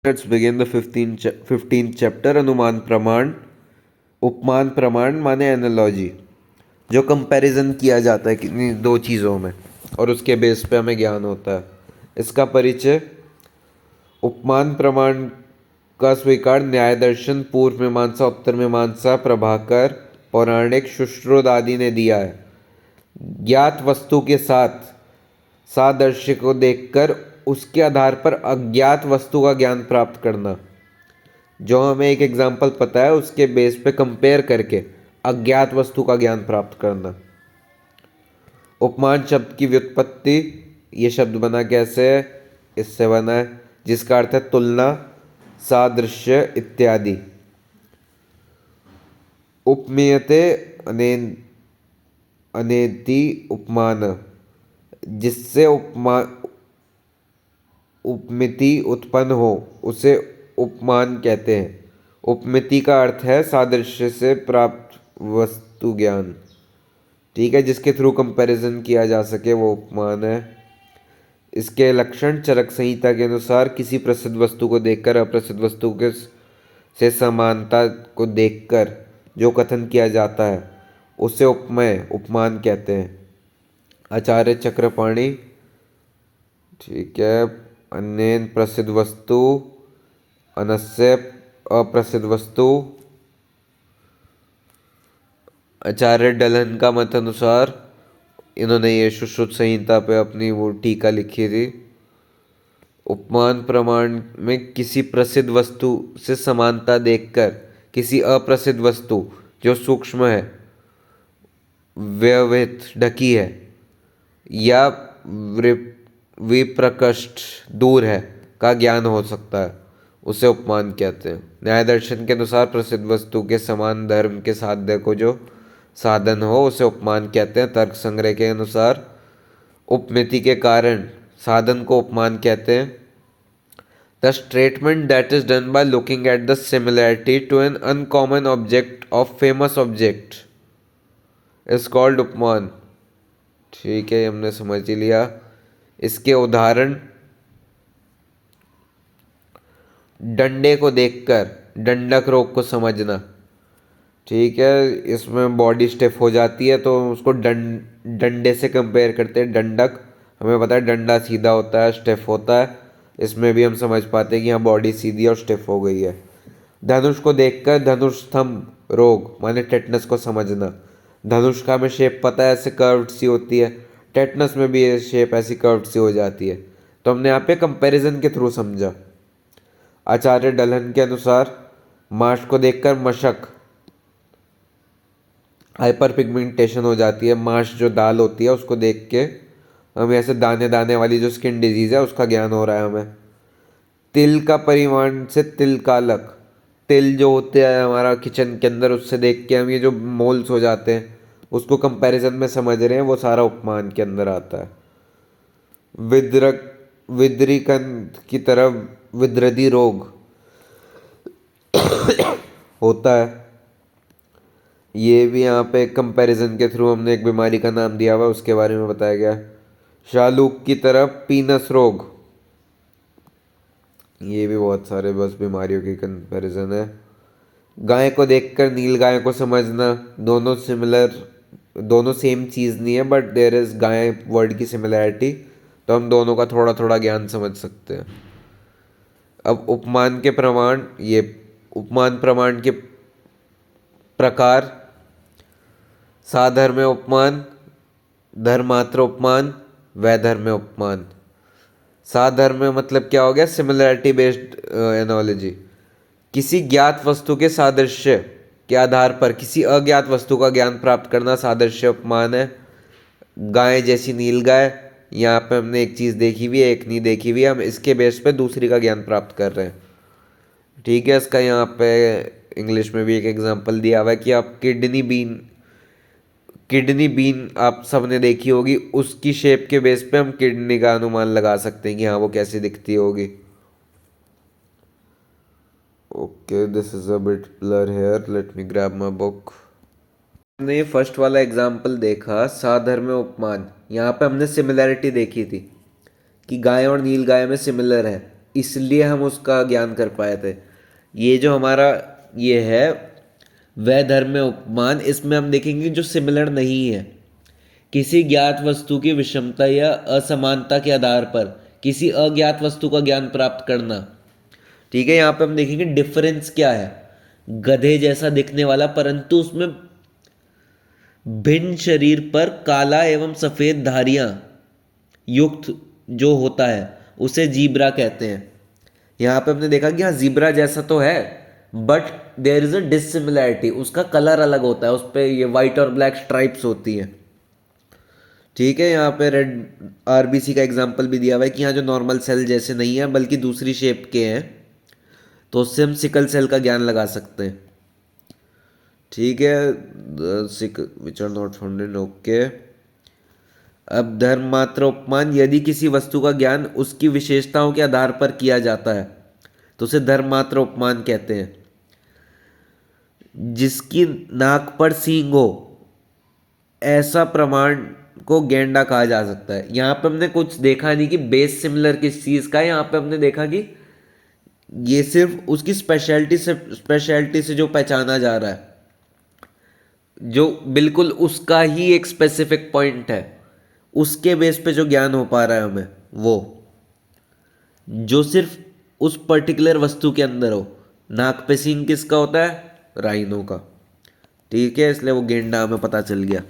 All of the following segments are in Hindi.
Let's begin the 15th chapter. अनुमान प्रमाण. उपमान प्रमाण माने एनालॉजी, जो कंपैरिजन किया जाता है किन्हीं दो चीज़ों में और उसके बेस पे हमें ज्ञान होता है. इसका परिचय. उपमान प्रमाण का स्वीकार न्याय दर्शन, पूर्व मीमांसा, उत्तर मीमांसा, प्रभाकर, पौराणिक, सुश्रुत आदि ने दिया है. ज्ञात वस्तु के साथ सादृश्य को देखकर उसके आधार पर अज्ञात वस्तु का ज्ञान प्राप्त करना. जो हमें एक एग्जाम्पल पता है उसके बेस पे कंपेयर करके अज्ञात वस्तु का ज्ञान प्राप्त करना. उपमान शब्द की व्युत्पत्ति. ये शब्द बना कैसे है? इससे बना है जिसका अर्थ है तुलना, सादृश्य इत्यादि. उपमीयते अनेति उपमान, जिससे उपमिति उत्पन्न हो उसे उपमान कहते हैं. उपमिति का अर्थ है सादृश्य से प्राप्त वस्तु ज्ञान. ठीक है, जिसके थ्रू कंपैरिजन किया जा सके वो उपमान है. इसके लक्षण. चरक संहिता के अनुसार किसी प्रसिद्ध वस्तु को देखकर अप्रसिद्ध वस्तु के से समानता को देखकर जो कथन किया जाता है उसे उपमेय उपमान कहते हैं. आचार्य चक्रपाणी. ठीक है. अन्य प्रसिद्ध वस्तु, अनस्य अप्रसिद्ध वस्तु. आचार्य डलन का मत अनुसार, इन्होंने ये सुश्रुत संहिता पे अपनी वो टीका लिखी थी. उपमान प्रमाण में किसी प्रसिद्ध वस्तु से समानता देखकर किसी अप्रसिद्ध वस्तु जो सूक्ष्म है, व्यवहित ढकी है या विप्रकृष्ट दूर है का ज्ञान हो सकता है, उसे उपमान कहते हैं. न्याय दर्शन के अनुसार प्रसिद्ध वस्तु के समान धर्म के साध्य को जो साधन हो उसे उपमान कहते हैं. तर्क संग्रह के अनुसार उपमिति के कारण साधन को उपमान कहते हैं. The statement that is done by looking at the similarity to an uncommon object of famous object is called उपमान. ठीक है, हमने समझ ही लिया. इसके उदाहरण. डंडे को देखकर डंडक रोग को समझना. ठीक है, इसमें बॉडी स्टिफ हो जाती है तो उसको डंडे से कंपेयर करते हैं. डंडक, हमें पता है डंडा सीधा होता है, स्टिफ होता है. इसमें भी हम समझ पाते हैं कि हाँ बॉडी सीधी और स्टिफ हो गई है. धनुष को देखकर धनुष स्तंभ रोग माने टेटनस को समझना. धनुष का हमें शेप पता है, ऐसे कर्व्ड सी होती है. टेटनस में भी ये शेप ऐसी कर्व्ड सी हो जाती है. तो हमने यहाँ पे कंपैरिजन के थ्रू समझा. आचार्य डलन के अनुसार मांस को देखकर मशक हाइपर पिगमेंटेशन हो जाती है. मांस जो दाल होती है उसको देख के हमें ऐसे दाने दाने वाली जो स्किन डिजीज़ है उसका ज्ञान हो रहा है हमें. तिल का परिमाण से तिल कालक, तिल जो होते हैं हमारा किचन के अंदर, उससे देख के हम ये जो मोल्स हो जाते हैं उसको कंपैरिजन में समझ रहे हैं, वो सारा उपमान के अंदर आता है. विद्रिकंद की तरफ विद्रदी रोग होता है. ये भी यहाँ पे कंपैरिजन के थ्रू हमने एक बीमारी का नाम दिया हुआ, उसके बारे में बताया गया. शालूक की तरफ पीनस रोग. ये भी बहुत सारे बस बीमारियों की कंपैरिजन है. गाय को देखकर नील गाय को समझना. दोनों सिमिलर, दोनों सेम चीज़ नहीं है बट देयर इज़ गाय वर्ड की सिमिलैरिटी, तो हम दोनों का थोड़ा थोड़ा ज्ञान समझ सकते हैं. अब उपमान के प्रमाण. ये उपमान प्रमाण के प्रकार. साधर्म्य उपमान, धर्मात्र उपमान, वैधर्म्य उपमान. साधर्म्य मतलब क्या हो गया? Similarity based analogy. किसी ज्ञात वस्तु के सादृश्य के आधार पर किसी अज्ञात वस्तु का ज्ञान प्राप्त करना सादृश्य उपमान है. गाय जैसी नील गाय, यहाँ पे हमने एक चीज़ देखी हुई है, एक नहीं देखी हुई है, हम इसके बेस पे दूसरी का ज्ञान प्राप्त कर रहे हैं. ठीक है, इसका यहाँ पे इंग्लिश में भी एक एग्जांपल दिया हुआ है कि आप किडनी बीन आप सबने देखी होगी, उसकी शेप के बेस पे हम किडनी का अनुमान लगा सकते हैं कि हाँ वो कैसी दिखती होगी. Okay, this is a bit blur here, let me grab my book. हमने ये फर्स्ट वाला एग्जाम्पल देखा, साधर्म्य उपमान. यहाँ पे हमने सिमिलैरिटी देखी थी कि गाय और नील गाय में सिमिलर है. इसलिए हम उसका ज्ञान कर पाए थे। ये जो हमारा ये है वह धर्म में उपमान, इसमें हम देखेंगे जो सिमिलर नहीं है। किसी ज्ञात वस्तु की विषमता या असमानता के आधार पर किसी अज्ञात वस्तु का ज्ञान प्राप्त करना। ठीक है, यहाँ पे हम देखेंगे डिफरेंस क्या है। गधे जैसा दिखने वाला परंतु उसमें भिन्न शरीर पर काला एवं सफेद धारियां युक्त जो होता है उसे जीब्रा कहते हैं। यहाँ पे हमने देखा कि हाँ जीब्रा जैसा तो है but there is a dissimilarity, उसका कलर अलग होता है, उस पर ये वाइट और ब्लैक स्ट्राइप्स होती हैं। ठीक है, यहाँ पे रेड आरबीसी का एग्जांपल भी दिया हुआ है कि यहाँ जो नॉर्मल सेल जैसे नहीं है बल्कि दूसरी शेप के हैं, तो उससे हम सिकल सेल का ज्ञान लगा सकते हैं। ठीक है, sick which are not founded, okay. अब धर्म मात्र उपमान, यदि किसी वस्तु का ज्ञान उसकी विशेषताओं के आधार पर किया जाता है तो उसे धर्म मात्र उपमान कहते हैं। जिसकी नाक पर सींग हो ऐसा प्रमाण को गेंडा कहा जा सकता है। यहाँ पे हमने कुछ देखा नहीं कि बेस सिमिलर किस चीज़ का है, यहाँ पे हमने देखा कि ये सिर्फ उसकी स्पेशलिटी से जो पहचाना जा रहा है, जो बिल्कुल उसका ही एक स्पेसिफिक पॉइंट है, उसके बेस पे जो ज्ञान हो पा रहा है हमें, वो जो सिर्फ उस पर्टिकुलर वस्तु के अंदर हो। नाक पे सींग किसका होता है? राइनो का। ठीक है, इसलिए वो गेंडा हमें पता चल गया।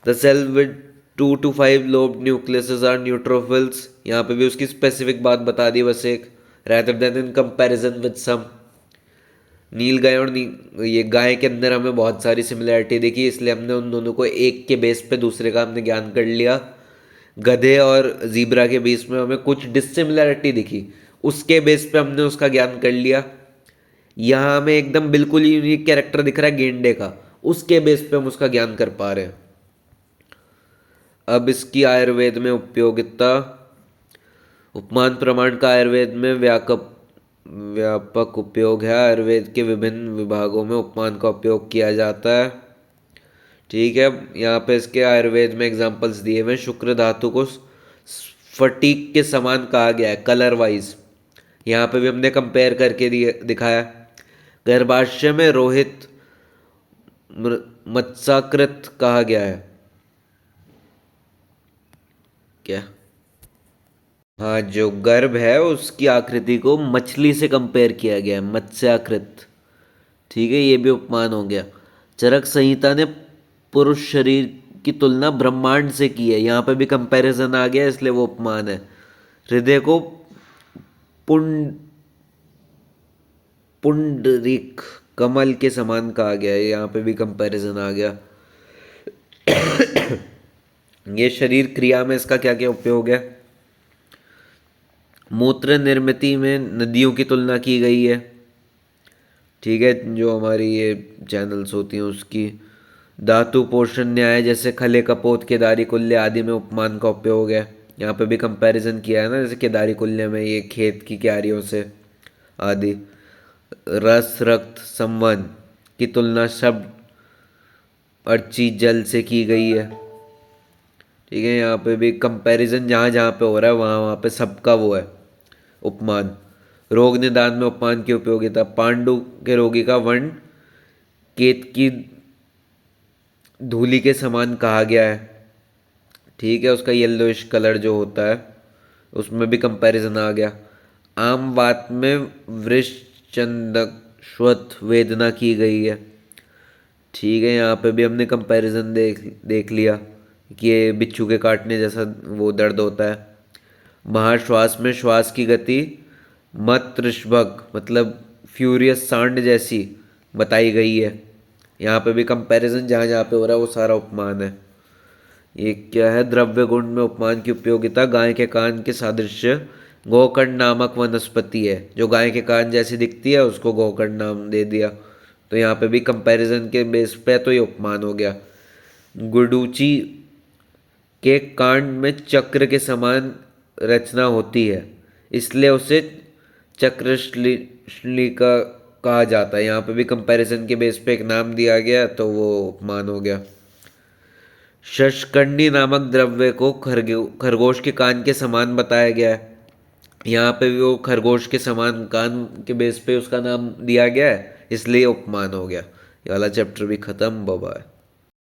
The cell with 2 to 5 lobe nucleuses are neutrophils, यहाँ पे भी उसकी स्पेसिफिक बात बता दी बस एक, rather than in comparison with some। नील गाय और ये गाय के अंदर हमें बहुत सारी सिमिलैरिटी दिखी, इसलिए हमने उन दोनों को एक के बेस पे दूसरे का हमने ज्ञान कर लिया। गधे और जीब्रा के बीच में हमें कुछ डिसिमिलैरिटी दिखी, उसके बेस पे हमने उसका ज्ञान कर लिया। यहाँ हमें एकदम बिल्कुल यूनिक कैरेक्टर दिख रहा है गेंडे का, उसके बेस पे हम उसका ज्ञान कर पा रहे हैं। अब इसकी आयुर्वेद में उपयोगिता। उपमान प्रमाण का आयुर्वेद में व्यापक उपयोग है। आयुर्वेद के विभिन्न विभागों में उपमान का उपयोग किया जाता है। ठीक है, यहाँ पे इसके आयुर्वेद में एग्जांपल्स दिए हुए हैं। शुक्र धातु को स्फटिक के समान कहा गया है कलर वाइज, यहाँ पे भी हमने कंपेयर करके दिखाया। गर्भाशय में रोहित मत्स्याकृत कहा गया है। क्या? हाँ, जो गर्भ है उसकी आकृति को मछली से कंपेयर किया गया है, मत्स्याकृत। ठीक है, ये भी उपमान हो गया। चरक संहिता ने पुरुष शरीर की तुलना ब्रह्मांड से की है, यहाँ पे भी कंपैरिजन आ गया इसलिए वो उपमान है। हृदय को पुंड पुंडरीक कमल के समान कहा गया है, यहाँ पे भी कंपैरिजन आ गया। ये शरीर क्रिया में इसका क्या क्या उपयोग है। मूत्र निर्मिति में नदियों की तुलना की गई है। ठीक है, जो हमारी ये चैनल्स होती हैं उसकी। धातु पोषण न्याय जैसे खले कपोत केदारी कुल्य आदि में उपमान का उपयोग है, यहाँ पे भी कंपैरिजन किया है ना, जैसे केदारी कुल्य में ये खेत की क्यारियों से आदि। रस रक्त संबंध की तुलना शब्द अर्ची जल से की गई है। ठीक है, यहाँ पे भी कंपैरिजन जहाँ जहाँ पे हो रहा है वहाँ वहाँ पे सबका वो है उपमान। रोग निदान में उपमान की उपयोगिता। पांडु के रोगी का वर्ण केत की धूलि के समान कहा गया है। ठीक है, उसका येलोइश कलर जो होता है उसमें भी कंपैरिजन आ गया। आम वात में वृषचंदश्वत वेदना की गई है। ठीक है, यहाँ पे भी हमने कंपैरिजन देख लिया कि ये बिच्छू के काटने जैसा वो दर्द होता है। महाश्वास में श्वास की गति मत ऋषभक मतलब फ्यूरियस सांड जैसी बताई गई है, यहाँ पे भी कंपैरिजन जहाँ जहाँ पे हो रहा है वो सारा उपमान है। ये क्या है? द्रव्य गुण में उपमान की उपयोगिता। गाय के कान के सादृश्य गोकर्ण नामक वनस्पति है, जो गाय के कान जैसी दिखती है उसको गोकर्ण नाम दे दिया, तो यहाँ पे भी कंपैरिजन के बेस पे तो ये उपमान हो गया। गुडूची के कांड में चक्र के समान रचना होती है, इसलिए उसे चक्रश्लिका कहा जाता है, यहाँ पे भी कंपैरिजन के बेस पे एक नाम दिया गया तो वो उपमान हो गया। शशकर्णी नामक द्रव्य को खरगोश के कान के समान बताया गया है। यहाँ पे भी वो खरगोश के समान कान के बेस पे उसका नाम दिया गया है, इसलिए उपमान हो गया। ये वाला चैप्टर भी खत्म बाबा है।